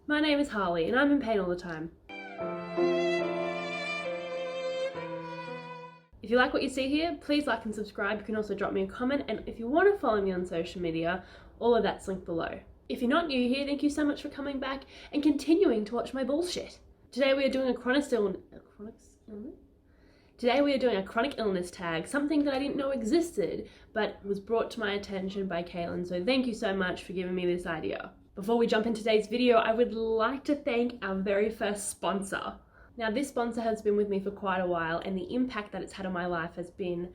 My name is Harley and I'm in pain all the time. If you like what you see here, please like and subscribe. You can also drop me a comment, and if you want to follow me on social media, all of that's linked below. If you're not new here, thank you so much for coming back and continuing to watch my bullshit. Today we are doing a chronic illness tag, something that I didn't know existed, but was brought to my attention by Kaylin, so thank you so much for giving me this idea. Before we jump into today's video, I would like to thank our very first sponsor. Now, this sponsor has been with me for quite a while, and the impact that it's had on my life has been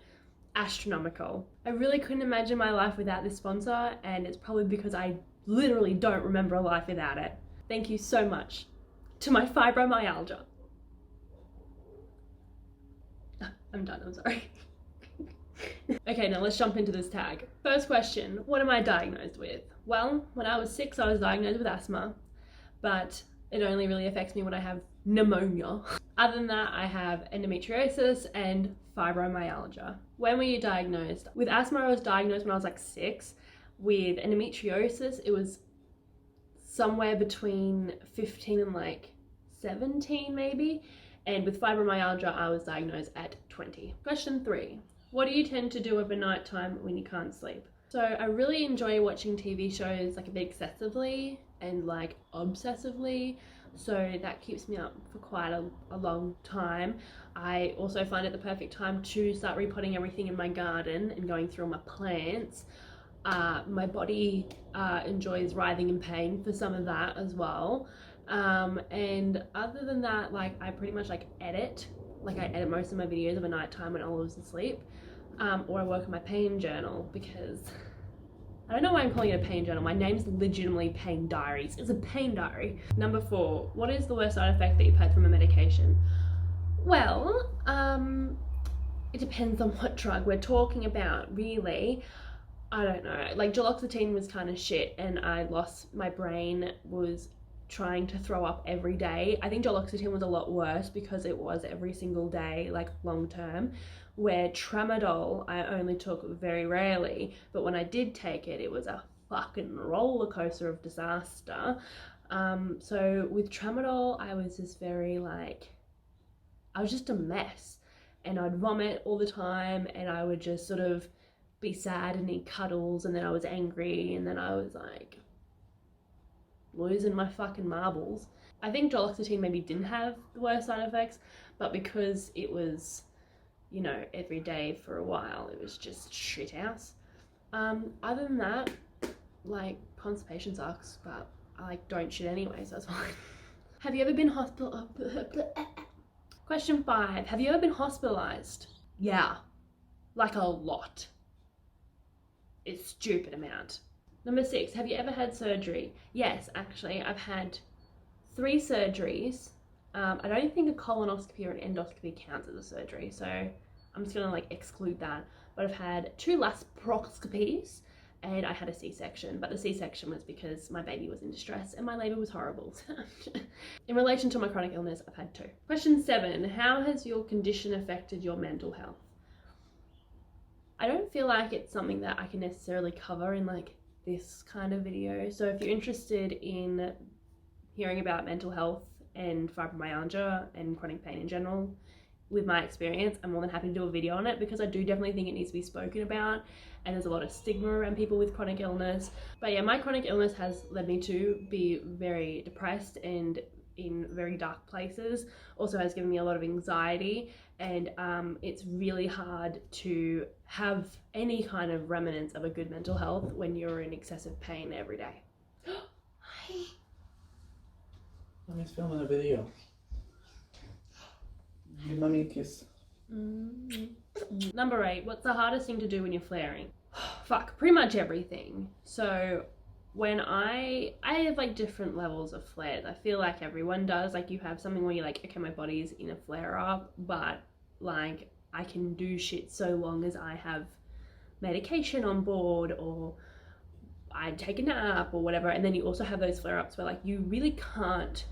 astronomical. I really couldn't imagine my life without this sponsor, and it's probably because I literally don't remember a life without it. Thank you so much to my fibromyalgia. I'm done, I'm sorry. Okay, now let's jump into this tag. First question, what am I diagnosed with? Well, when I was 6, I was diagnosed with asthma, but it only really affects me when I have pneumonia. Other than that, I have endometriosis and fibromyalgia. When were you diagnosed? With asthma, I was diagnosed when I was like 6. With endometriosis, it was somewhere between 15 and like 17 maybe. And with fibromyalgia, I was diagnosed at 20. Question 3. What do you tend to do over night time when you can't sleep? So I really enjoy watching TV shows like a bit excessively and like obsessively. So that keeps me up for quite a long time. I also find it the perfect time to start repotting everything in my garden and going through my plants. My body enjoys writhing in pain for some of that as well. And other than that, like I pretty much like edit. Like I edit most of my videos of a night time when I was asleep. Or I work on my pain journal because I don't know why I'm calling it a pain journal. My name's legitimately Pain Diaries. It's a pain diary. Number 4, what is the worst side effect that you've had from a medication? Well, it depends on what drug we're talking about, really. I don't know. Like duloxetine was kind of shit and I lost my brain, was trying to throw up every day. I think duloxetine was a lot worse because it was every single day, like long term, where tramadol I only took very rarely, but when I did take it, it was a fucking roller coaster of disaster. So with tramadol, I was just very like, I was just a mess, and I'd vomit all the time, and I would just sort of be sad and need cuddles, and then I was angry, and then I was like losing my fucking marbles. I think duloxetine maybe didn't have the worst side effects, but because it was, you know, every day for a while, it was just shit house. Other than that, like constipation sucks, but I like don't shit anyway, so that's fine. Have you ever been Question 5, have you ever been hospitalised? Yeah, like a lot. It's stupid amount. Number 6, have you ever had surgery? Yes, actually, I've had 3 surgeries. I don't think a colonoscopy or an endoscopy counts as a surgery, so I'm just gonna like exclude that. But I've had 2 laparoscopies and I had a C-section, but the C-section was because my baby was in distress and my labor was horrible. In relation to my chronic illness, I've had 2. Question 7, how has your condition affected your mental health? I don't feel like it's something that I can necessarily cover in like this kind of video. So if you're interested in hearing about mental health and fibromyalgia and chronic pain in general with my experience, I'm more than happy to do a video on it because I do definitely think it needs to be spoken about, and there's a lot of stigma around people with chronic illness. But yeah, my chronic illness has led me to be very depressed and in very dark places. Also has given me a lot of anxiety, and it's really hard to have any kind of remnants of a good mental health when you're in excessive pain every day. Hi. Mommy's filming a video. Give mommy a kiss. Number 8, what's the hardest thing to do when you're flaring? Fuck, pretty much everything. So when I have like different levels of flares. I feel like everyone does. Like you have something where you're like, okay, my body's in a flare up, but like I can do shit so long as I have medication on board or I take a nap or whatever. And then you also have those flare ups where like you really can't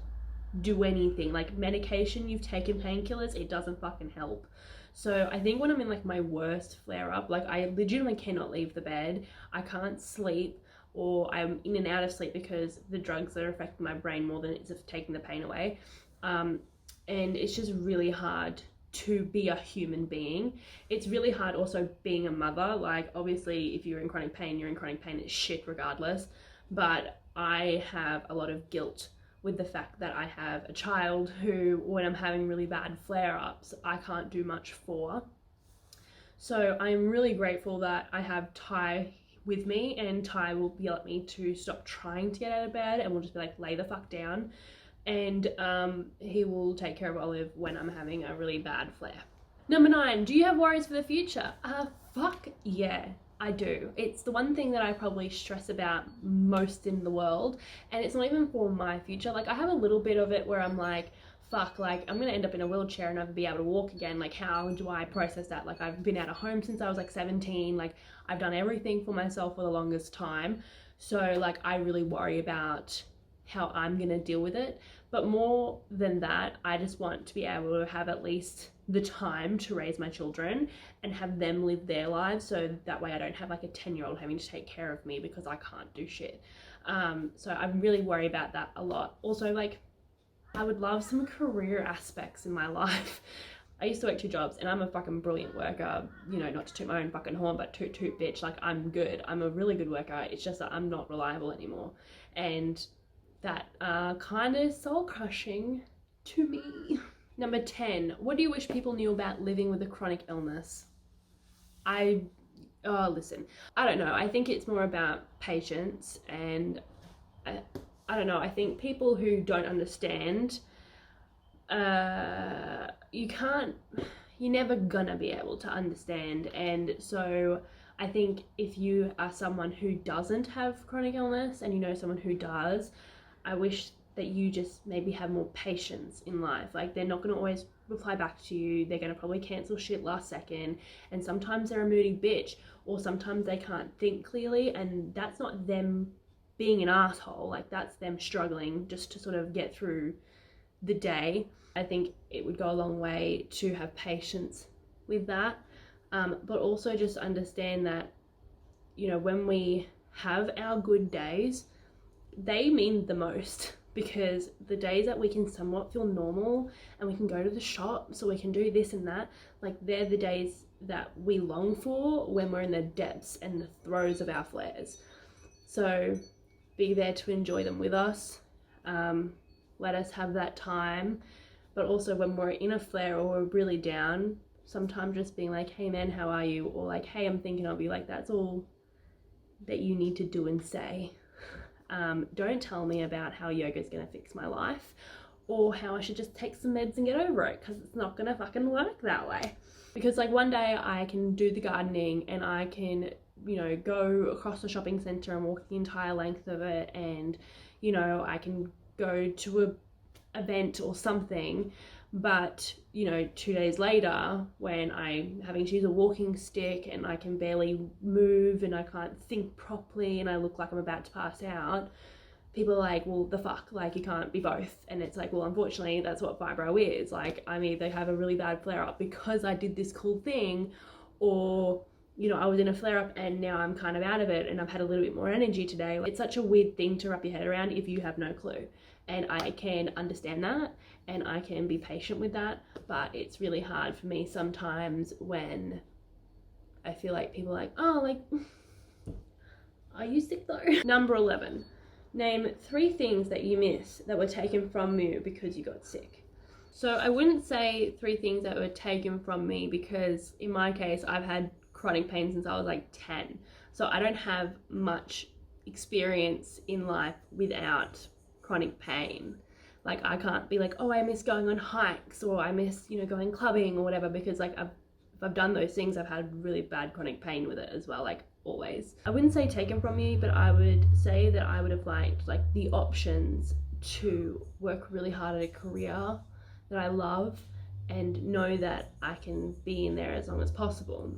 do anything. Like medication, you've taken painkillers, it doesn't fucking help. So I think when I'm in like my worst flare up, like I legitimately cannot leave the bed, I can't sleep, or I'm in and out of sleep because the drugs are affecting my brain more than it's taking the pain away. And it's just really hard to be a human being. It's really hard also being a mother. Like, obviously, if you're in chronic pain, you're in chronic pain, it's shit regardless. But I have a lot of guilt with the fact that I have a child who, when I'm having really bad flare-ups, I can't do much for. So I'm really grateful that I have Ty with me, and Ty will yell at me to stop trying to get out of bed, and we'll just be like, lay the fuck down. And he will take care of Olive when I'm having a really bad flare. Number 9, do you have worries for the future? Fuck yeah, I do. It's the one thing that I probably stress about most in the world, and it's not even for my future. Like, I have a little bit of it where I'm like, fuck, like, I'm gonna end up in a wheelchair and never be able to walk again. Like, how do I process that? Like, I've been out of home since I was like 17. Like, I've done everything for myself for the longest time. So, like, I really worry about how I'm gonna deal with it. But more than that, I just want to be able to have at least the time to raise my children and have them live their lives, so that way I don't have like a 10-year-old having to take care of me because I can't do shit. So I really worry about that a lot. Also, like, I would love some career aspects in my life. I used to work 2 jobs, and I'm a fucking brilliant worker, you know, not to toot my own fucking horn, but toot toot bitch, like, I'm good. I'm a really good worker. It's just that I'm not reliable anymore. And that kind of soul crushing to me. Number 10, what do you wish people knew about living with a chronic illness? Listen, I don't know. I think it's more about patience, and I don't know. I think people who don't understand, you're never gonna be able to understand. And so I think if you are someone who doesn't have chronic illness and you know someone who does, I wish that you just maybe have more patience in life. Like, they're not going to always reply back to you. They're going to probably cancel shit last second. And sometimes they're a moody bitch, or sometimes they can't think clearly. And that's not them being an asshole. Like, that's them struggling just to sort of get through the day. I think it would go a long way to have patience with that. But also just understand that, you know, when we have our good days, they mean the most, because the days that we can somewhat feel normal and we can go to the shop, so we can do this and that, like, they're the days that we long for when we're in the depths and the throes of our flares. So be there to enjoy them with us. Let us have that time. But also when we're in a flare or we're really down, sometimes just being like, hey man, how are you? Or like, hey, I'm thinking of you. Like, that's all that you need to do and say. Don't tell me about how yoga is going to fix my life, or how I should just take some meds and get over it, because it's not going to fucking work that way. Because, like, one day I can do the gardening and I can, you know, go across the shopping centre and walk the entire length of it, and, you know, I can go to a event or something. But, you know, 2 days later, when I'm having to use a walking stick and I can barely move and I can't think properly and I look like I'm about to pass out, people are like, well, the fuck, like, you can't be both. And it's like, well, unfortunately, that's what fibro is. Like, I either have a really bad flare-up because I did this cool thing, or, you know, I was in a flare-up and now I'm kind of out of it and I've had a little bit more energy today. It's such a weird thing to wrap your head around if you have no clue. And I can understand that, and I can be patient with that, but it's really hard for me sometimes when I feel like people are like, oh, like, are you sick though? Number 11, name 3 things that you miss that were taken from you because you got sick. So I wouldn't say 3 things that were taken from me, because in my case, I've had chronic pain since I was like 10. So I don't have much experience in life without chronic pain. Like, I can't be like, oh, I miss going on hikes, or I miss, you know, going clubbing or whatever, because like if I've done those things, I've had really bad chronic pain with it as well, like, always. I wouldn't say taken from me, but I would say that I would have liked, like, the options to work really hard at a career that I love and know that I can be in there as long as possible.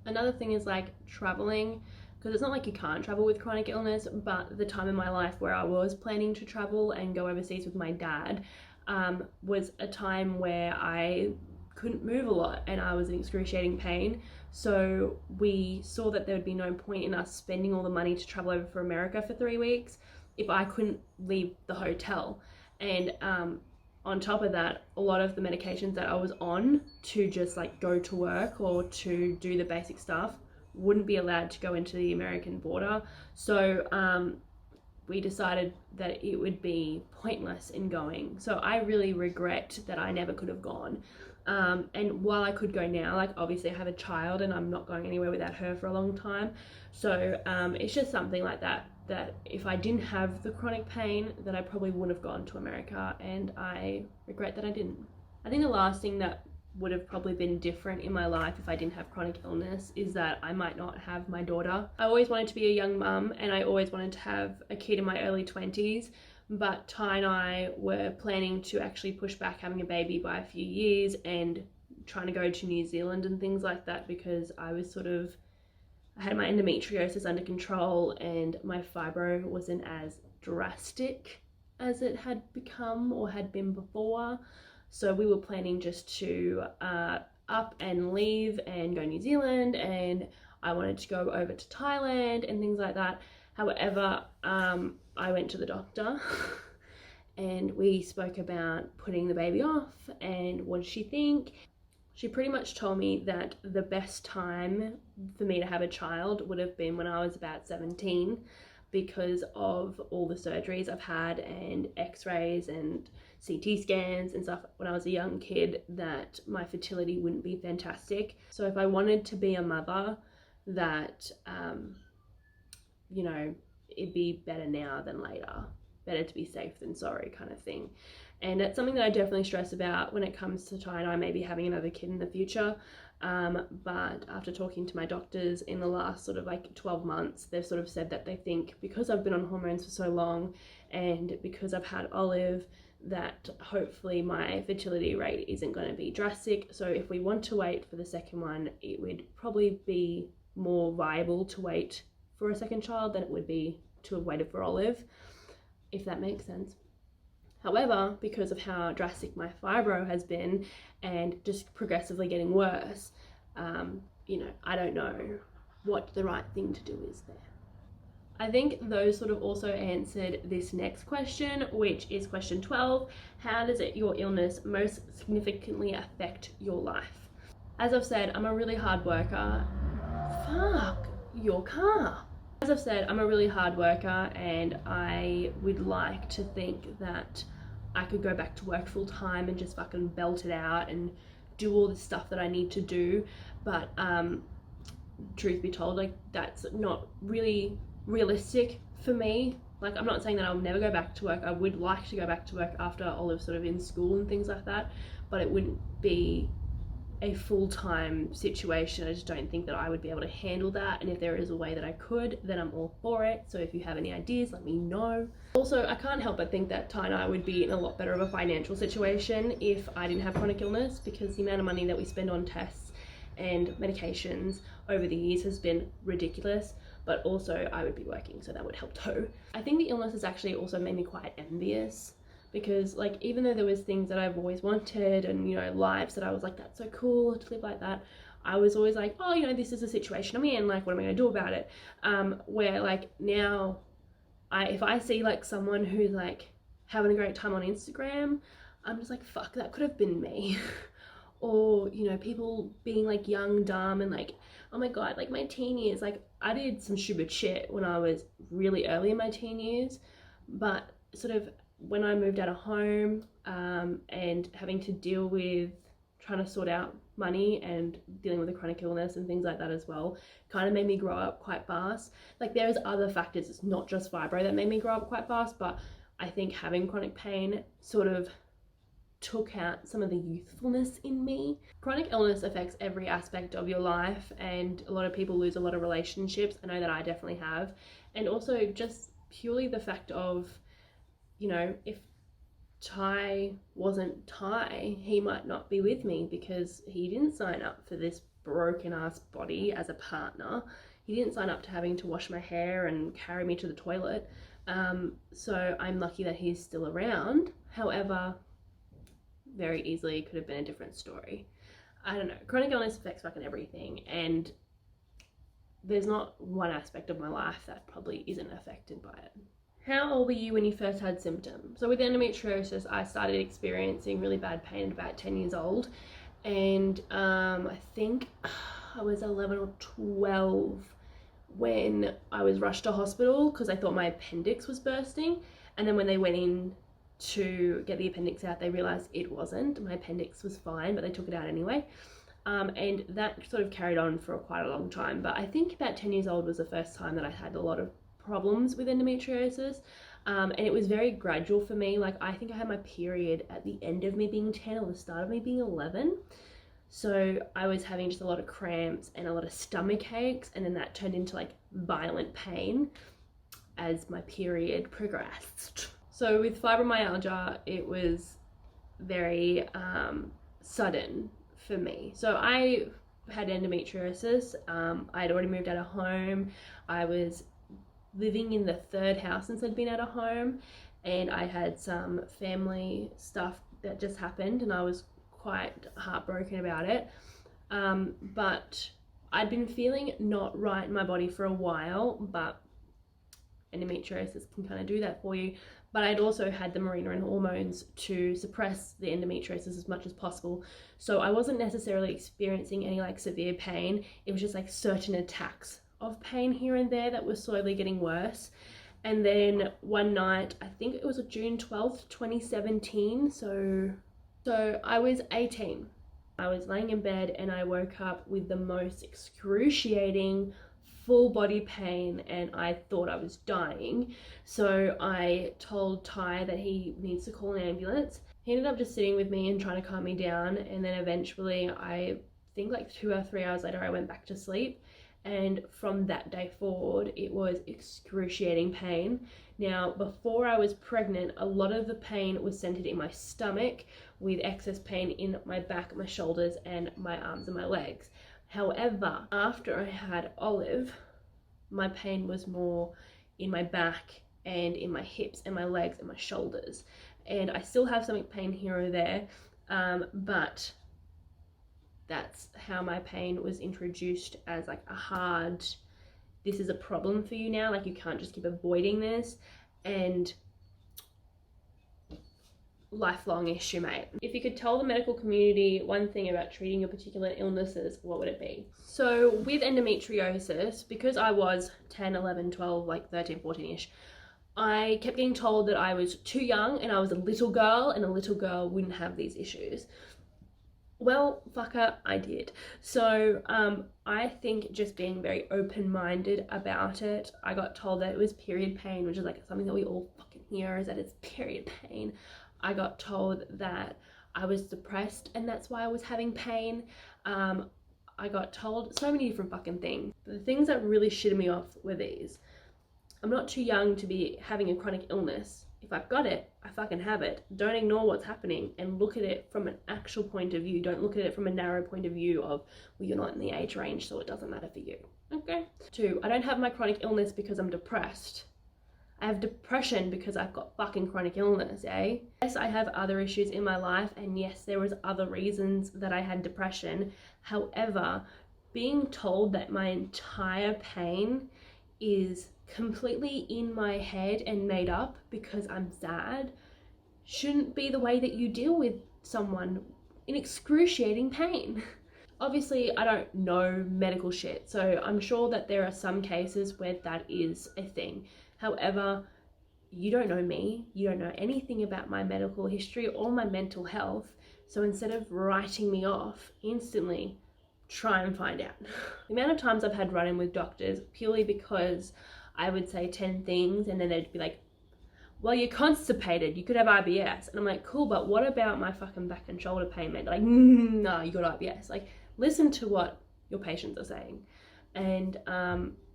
Another thing is, like, traveling, because it's not like you can't travel with chronic illness, but the time in my life where I was planning to travel and go overseas with my dad was a time where I couldn't move a lot and I was in excruciating pain. So we saw that there would be no point in us spending all the money to travel over for America for 3 weeks if I couldn't leave the hotel. And on top of that, a lot of the medications that I was on to just like go to work or to do the basic stuff wouldn't be allowed to go into the American border. So we decided that it would be pointless in going. So I really regret that I never could have gone. And while I could go now, like obviously I have a child and I'm not going anywhere without her for a long time. So it's just something like that if I didn't have the chronic pain, that I probably would have gone to America, and I regret that I didn't. I think the last thing that would have probably been different in my life if I didn't have chronic illness is that I might not have my daughter. I always wanted to be a young mum and I always wanted to have a kid in my early 20s, but Ty and I were planning to actually push back having a baby by a few years and trying to go to New Zealand and things like that, because I had my endometriosis under control and my fibro wasn't as drastic as it had become or had been before. So we were planning just to up and leave and go to New Zealand, and I wanted to go over to Thailand and things like that. However, I went to the doctor and we spoke about putting the baby off and what did she think. She pretty much told me that the best time for me to have a child would have been when I was about 17, because of all the surgeries I've had and x-rays and CT scans and stuff when I was a young kid, that my fertility wouldn't be fantastic. So if I wanted to be a mother, that, it'd be better now than later. Better to be safe than sorry kind of thing. And it's something that I definitely stress about when it comes to Ty and I maybe having another kid in the future. But after talking to my doctors in the last sort of like 12 months, they've sort of said that they think because I've been on hormones for so long and because I've had Olive, that hopefully my fertility rate isn't going to be drastic. So if we want to wait for the second one, it would probably be more viable to wait for a second child than it would be to have waited for Olive, if that makes sense. However, because of how drastic my fibro has been and just progressively getting worse, I don't know what the right thing to do is there. I think those sort of also answered this next question, which is question 12. How does your illness most significantly affect your life? As I've said, I'm a really hard worker. Fuck your car. As I've said, I'm a really hard worker and I would like to think that I could go back to work full time and just fucking belt it out and do all the stuff that I need to do. But truth be told, like that's not really realistic for me. Like I'm not saying that I'll never go back to work. I would like to go back to work after Olive's sort of in school and things like that, but it wouldn't be a full-time situation. I just don't think that I would be able to handle that, and if there is a way that I could, then I'm all for it. So if you have any ideas, let me know. Also, I can't help but think that Ty and I would be in a lot better of a financial situation if I didn't have chronic illness, because the amount of money that we spend on tests and medications over the years has been ridiculous. But also I would be working, so that would help too. I think the illness has actually also made me quite envious, because like even though there was things that I've always wanted and lives that I was like, that's so cool to live like that, I was always like, oh, this is the situation I'm in, like what am I gonna do about it? Where like now if I see like someone who's like having a great time on Instagram, I'm just like, fuck, that could have been me. Or people being like young, dumb, and like, oh my god, like my teen years, like I did some stupid shit when I was really early in my teen years, but sort of when I moved out of home and having to deal with trying to sort out money and dealing with a chronic illness and things like that as well, kind of made me grow up quite fast. Like there's other factors, it's not just fibro that made me grow up quite fast, but I think having chronic pain sort of took out some of the youthfulness in me. Chronic illness affects every aspect of your life, and a lot of people lose a lot of relationships. I know that I definitely have. And also just purely the fact of, if Ty wasn't Ty, he might not be with me because he didn't sign up for this broken ass body as a partner. He didn't sign up to having to wash my hair and carry me to the toilet. So I'm lucky that he's still around. However, very easily could have been a different story. I don't know, chronic illness affects fucking everything, and there's not one aspect of my life that probably isn't affected by it. How old were you when you first had symptoms? So with endometriosis, I started experiencing really bad pain at about 10 years old, and I think I was 11 or 12 when I was rushed to hospital because I thought my appendix was bursting, and then when they went in to get the appendix out, they realized it wasn't. My appendix was fine, but they took it out anyway. And that sort of carried on for quite a long time. But I think about 10 years old was the first time that I had a lot of problems with endometriosis. And it was very gradual for me. Like, I think I had my period at the end of me being 10 or the start of me being 11. So I was having just a lot of cramps and a lot of stomach aches, and then that turned into like violent pain as my period progressed. So with fibromyalgia, it was very sudden for me. So I had endometriosis. I had already moved out of home. I was living in the third house since I'd been out of home, and I had some family stuff that just happened, and I was quite heartbroken about it. But I'd been feeling not right in my body for a while, but endometriosis can kind of do that for you. But I'd also had the Mirena and hormones to suppress the endometriosis as much as possible. So I wasn't necessarily experiencing any like severe pain. It was just like certain attacks of pain here and there that were slowly getting worse. And then one night, I think it was June 12th, 2017. So I was 18. I was laying in bed and I woke up with the most excruciating full body pain, and I thought I was dying. So I told Ty that he needs to call an ambulance. He ended up just sitting with me and trying to calm me down, and then eventually, I think like 2 or 3 hours later, I went back to sleep. And from that day forward, it was excruciating pain. Now, before I was pregnant, a lot of the pain was centered in my stomach, with excess pain in my back, my shoulders, and my arms and my legs. However, after I had Olive, my pain was more in my back and in my hips and my legs and my shoulders. And I still have stomach pain here or there, but that's how my pain was introduced as like a hard, this is a problem for you now, like you can't just keep avoiding this, and lifelong issue, mate. If you could tell the medical community one thing about treating your particular illnesses, what would it be? So with endometriosis, because I was 10, 11, 12, like 13, 14-ish, I kept getting told that I was too young and I was a little girl, and a little girl wouldn't have these issues. Well, fucker, I did. So I think just being very open-minded about it, I got told that it was period pain, which is like something that we all fucking hear, is that it's period pain. I got told that I was depressed and that's why I was having pain. I got told so many different fucking things. The things that really shitted me off were these. I'm not too young to be having a chronic illness. If I've got it, I fucking have it. Don't ignore what's happening and look at it from an actual point of view. Don't look at it from a narrow point of view of, well, you're not in the age range, so it doesn't matter for you. Okay? 2, I don't have my chronic illness because I'm depressed. I have depression because I've got fucking chronic illness, eh? Yes, I have other issues in my life, and yes, there was other reasons that I had depression. However, being told that my entire pain is completely in my head and made up because I'm sad shouldn't be the way that you deal with someone in excruciating pain. Obviously, I don't know medical shit, so I'm sure that there are some cases where that is a thing. However, you don't know me, you don't know anything about my medical history or my mental health, so instead of writing me off instantly, try and find out. The amount of times I've had run-in with doctors purely because I would say 10 things and then they'd be like, well, you're constipated, you could have IBS. And I'm like, cool, but what about my fucking back and shoulder pain, man? Like, no, you got IBS. Like, listen to what your patients are saying. And,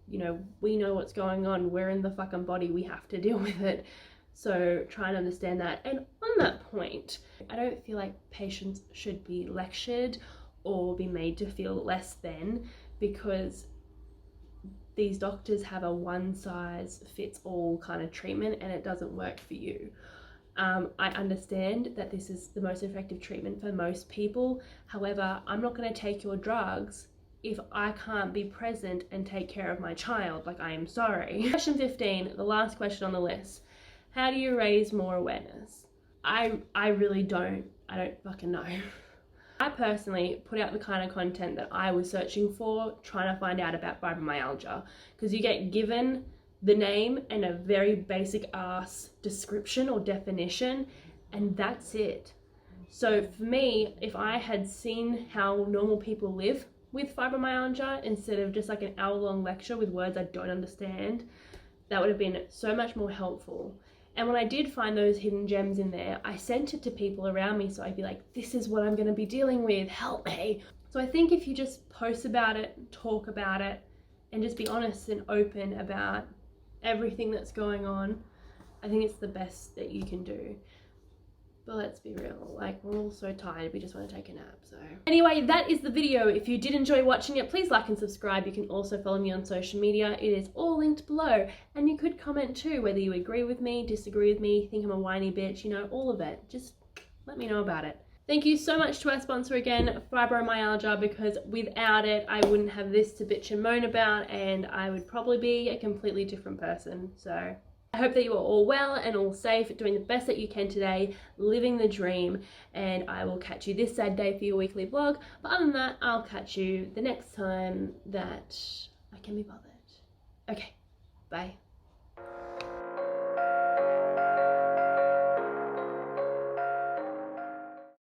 you know, we know what's going on. We're in the fucking body. We have to deal with it. So try and understand that. And on that point, I don't feel like patients should be lectured or be made to feel less than, because these doctors have a one-size-fits-all kind of treatment and it doesn't work for you. I understand that this is the most effective treatment for most people. However, I'm not going to take your drugs if I can't be present and take care of my child. Like, I am sorry. Question 15, the last question on the list. How do you raise more awareness? I really don't. I don't fucking know. I personally put out the kind of content that I was searching for, trying to find out about fibromyalgia, because you get given the name and a very basic ass description or definition, and that's it. So for me, if I had seen how normal people live with fibromyalgia instead of just like an hour-long lecture with words I don't understand, that would have been so much more helpful. And when I did find those hidden gems in there, I sent it to people around me, so I'd be like, this is what I'm going to be dealing with, help me. So I think if you just post about it, talk about it, and just be honest and open about everything that's going on, I think it's the best that you can do. But let's be real, like, we're all so tired, we just want to take a nap, so. Anyway, that is the video. If you did enjoy watching it, please like and subscribe. You can also follow me on social media. It is all linked below. And you could comment too, whether you agree with me, disagree with me, think I'm a whiny bitch, you know, all of it. Just let me know about it. Thank you so much to our sponsor again, Fibromyalgia, because without it, I wouldn't have this to bitch and moan about, and I would probably be a completely different person, so. I hope that you are all well and all safe, doing the best that you can today, living the dream, and I will catch you this Saturday for your weekly vlog. But other than that, I'll catch you the next time that I can be bothered. Okay, bye.